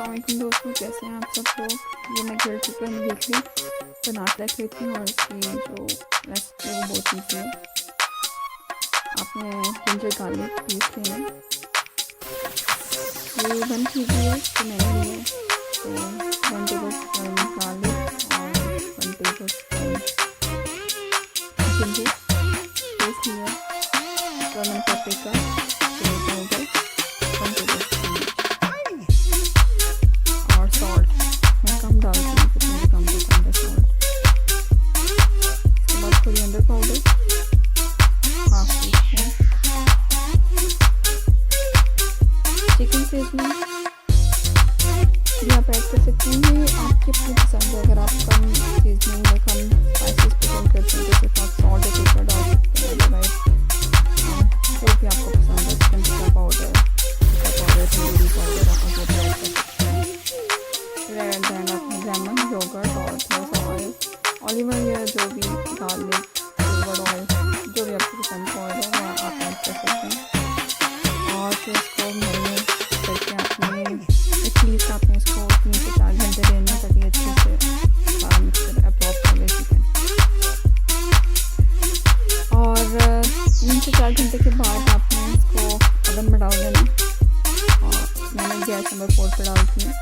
अस्सलाम वालेकुम दोस्तों, कैसे हैं आप सब लोग। ये मैं ग्रिल्ड चिकन वीकली बना के रख लेती हूँ और इसकी जो रेसिपी है वो बहुत ईजी है। आपने जिंजर गार्लिक पीस लेना है। ये 1 kg है तो मैंने लिए तो 1 टेबलस्पून गार्लिक और 1 टेबलस्पून जिंजर पेस्ट लिया। कर्नल पेपरिका पाउडर 1 टेबलस्पून और सॉल्ट मैं कम डालती हूँ क्योंकि मुझे कम पसंद है सॉल्ट। इसके बाद coriander powder 1/2 teaspoon, chicken seasoning ये आप ऐड कर सकते हैं। ये आपकी अपनी पसंद है। अगर आप कम सीजनिंग या कम स्पाइसेस पसंद करते हैं तो सिर्फ आप सॉल्ट या पेपर डाल सकते हैं। अदरवाइज जो भी आपको पसंद है, chicken tikka powder, tandoori powder आप वो ऐड कर सकते हैं। फिर दैन आपने लेमन, योगर्ट और थोड़ा सा ऑयल, ऑलिव ऑयल या जो भी गार्लिक, सिल्वर ऑयल, जो भी आपको पसंद का ऑयल है वो आप ऐड कर सकते हैं। और फिर इसको मैरिनेट करके आपने एटलीस्ट आपने इसको 3 से 4 घंटे देना ताकि अच्छे से सारा मिक्सचर अब्जॉर्ब कर ले चिकन। और 3 से 4 घंटे के बाद आपने इसको ओवन में डाल देना। और मैंने गैस नंबर 4 पर डालती हूँ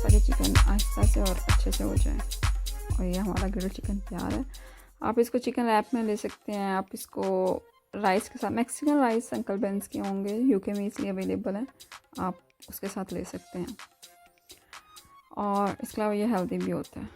ताकि चिकन आहिस्ता से और अच्छे से हो जाए। और ये हमारा ग्रिल्ड चिकन तैयार है। आप इसको चिकन रैप में ले सकते हैं। आप इसको राइस के साथ, मैक्सिकन राइस अंकल बेंस के होंगे, यूके में इसलिए अवेलेबल है, आप उसके साथ ले सकते हैं। और इसके अलावा ये हेल्दी भी होता है।